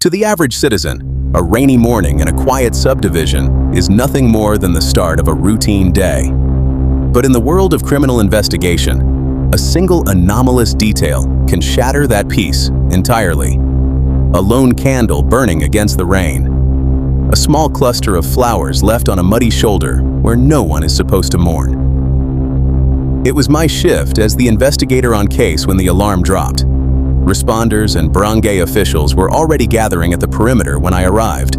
To the average citizen, a rainy morning in a quiet subdivision is nothing more than the start of a routine day. But in the world of criminal investigation, a single anomalous detail can shatter that peace entirely. A lone candle burning against the rain. A small cluster of flowers left on a muddy shoulder where no one is supposed to mourn. It was my shift as the investigator on case when the alarm dropped. Responders and barangay officials were already gathering at the perimeter when I arrived.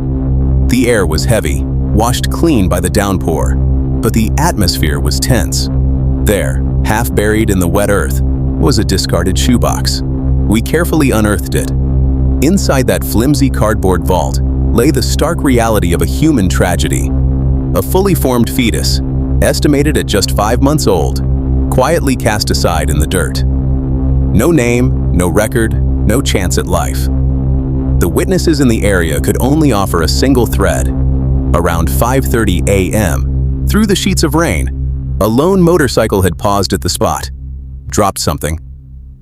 The air was heavy, washed clean by the downpour, but the atmosphere was tense. There, half buried in the wet earth, was a discarded shoebox. We carefully unearthed it. Inside that flimsy cardboard vault lay the stark reality of a human tragedy. A fully formed fetus, estimated at just 5 months old, quietly cast aside in the dirt. No name, no record, no chance at life. The witnesses in the area could only offer a single thread. Around 5:30 a.m., through the sheets of rain, a lone motorcycle had paused at the spot, dropped something,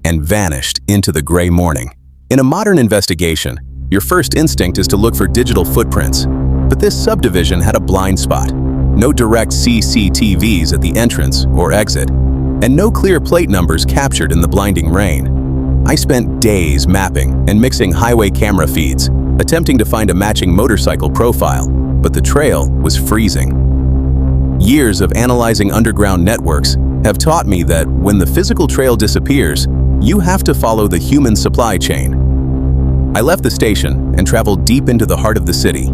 and vanished into the gray morning. In a modern investigation, your first instinct is to look for digital footprints, but this subdivision had a blind spot. No direct CCTVs at the entrance or exit, and no clear plate numbers captured in the blinding rain. I spent days mapping and mixing highway camera feeds, attempting to find a matching motorcycle profile, but the trail was freezing. Years of analyzing underground networks have taught me that when the physical trail disappears, you have to follow the human supply chain. I left the station and traveled deep into the heart of the city,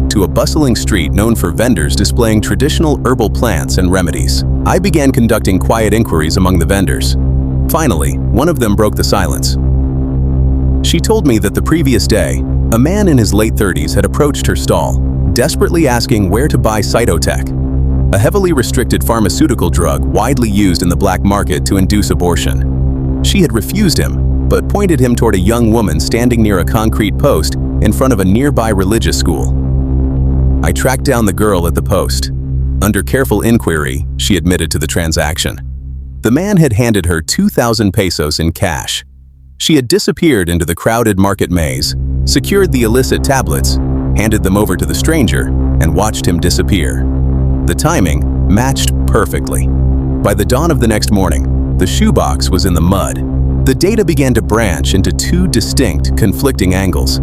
to a bustling street known for vendors displaying traditional herbal plants and remedies. I began conducting quiet inquiries among the vendors. Finally, one of them broke the silence. She told me that the previous day, a man in his late 30s had approached her stall, desperately asking where to buy Cytotec, a heavily restricted pharmaceutical drug widely used in the black market to induce abortion. She had refused him, but pointed him toward a young woman standing near a concrete post in front of a nearby religious school. I tracked down the girl at the post. Under careful inquiry, she admitted to the transaction. The man had handed her 2,000 pesos in cash. She had disappeared into the crowded market maze, secured the illicit tablets, handed them over to the stranger, and watched him disappear. The timing matched perfectly. By the dawn of the next morning, the shoebox was in the mud. The data began to branch into 2 distinct, conflicting angles.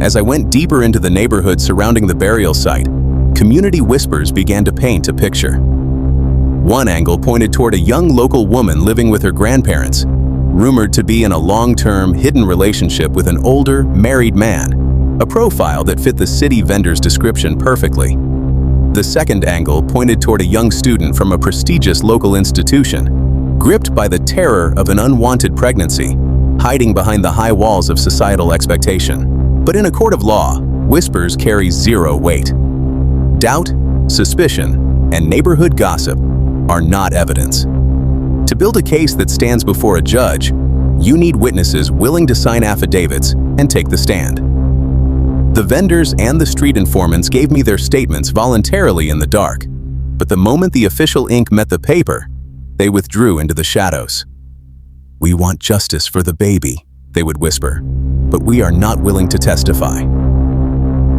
As I went deeper into the neighborhood surrounding the burial site, community whispers began to paint a picture. One angle pointed toward a young local woman living with her grandparents, rumored to be in a long-term, hidden relationship with an older, married man, a profile that fit the city vendor's description perfectly. The second angle pointed toward a young student from a prestigious local institution, gripped by the terror of an unwanted pregnancy, hiding behind the high walls of societal expectation. But in a court of law, whispers carry zero weight. Doubt, suspicion, and neighborhood gossip are not evidence. To build a case that stands before a judge, you need witnesses willing to sign affidavits and take the stand. The vendors and the street informants gave me their statements voluntarily in the dark, but the moment the official ink met the paper, they withdrew into the shadows. "We want justice for the baby," they would whisper, "but we are not willing to testify."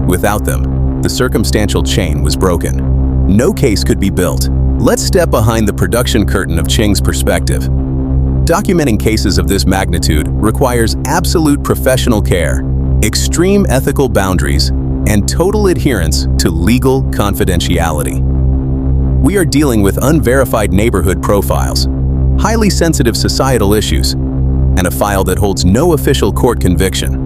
Without them, the circumstantial chain was broken. No case could be built. Let's step behind the production curtain of Ching's perspective. Documenting cases of this magnitude requires absolute professional care, extreme ethical boundaries, and total adherence to legal confidentiality. We are dealing with unverified neighborhood profiles, highly sensitive societal issues, and a file that holds no official court conviction.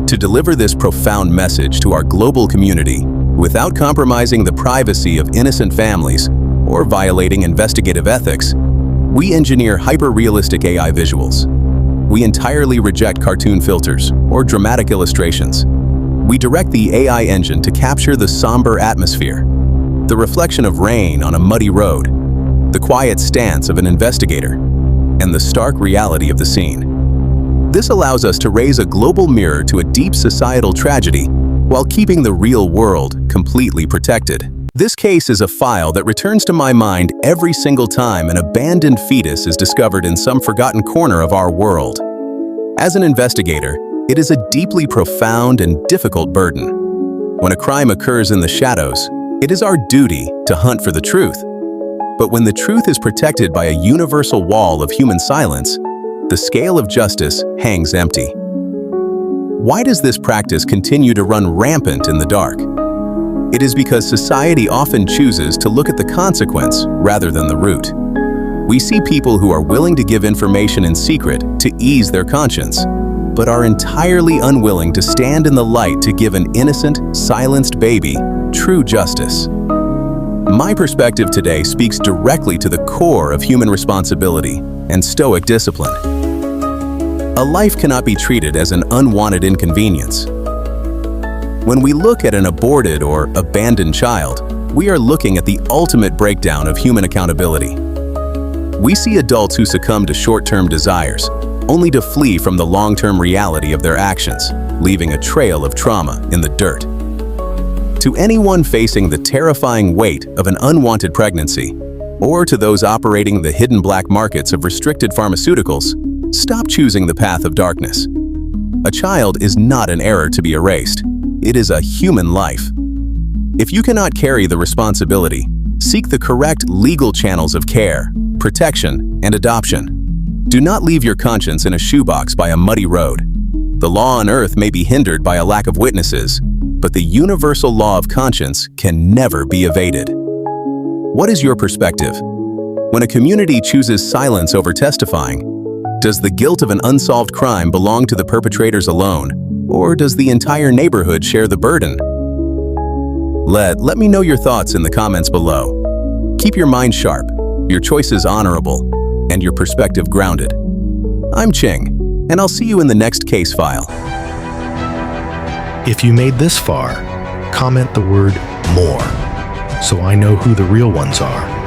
To deliver this profound message to our global community without compromising the privacy of innocent families or violating investigative ethics, we engineer hyper-realistic AI visuals. We entirely reject cartoon filters or dramatic illustrations. We direct the AI engine to capture the somber atmosphere, the reflection of rain on a muddy road, the quiet stance of an investigator, and the stark reality of the scene. This allows us to raise a global mirror to a deep societal tragedy while keeping the real world completely protected. This case is a file that returns to my mind every single time an abandoned fetus is discovered in some forgotten corner of our world. As an investigator, It is a deeply profound and difficult burden. When a crime occurs in the shadows, it is our duty to hunt for the truth. But when the truth is protected by a universal wall of human silence, the scale of justice hangs empty. Why does this practice continue to run rampant in the dark? It is because society often chooses to look at the consequence rather than the root. We see people who are willing to give information in secret to ease their conscience, but are entirely unwilling to stand in the light to give an innocent, silenced baby true justice. My perspective today speaks directly to the core of human responsibility and stoic discipline. A life cannot be treated as an unwanted inconvenience. When we look at an aborted or abandoned child, we are looking at the ultimate breakdown of human accountability. We see adults who succumb to short-term desires, only to flee from the long-term reality of their actions, leaving a trail of trauma in the dirt. To anyone facing the terrifying weight of an unwanted pregnancy, or to those operating the hidden black markets of restricted pharmaceuticals, stop choosing the path of darkness. A child is not an error to be erased. It is a human life. If you cannot carry the responsibility, seek the correct legal channels of care, protection, and adoption. Do not leave your conscience in a shoebox by a muddy road. The law on earth may be hindered by a lack of witnesses, but the universal law of conscience can never be evaded. What is your perspective? When a community chooses silence over testifying, does the guilt of an unsolved crime belong to the perpetrators alone, or does the entire neighborhood share the burden? Let me know your thoughts in the comments below. Keep your mind sharp, your choices honorable, and your perspective grounded. I'm Ching, and I'll see you in the next case file. If you made this far, comment the word "more" so I know who the real ones are.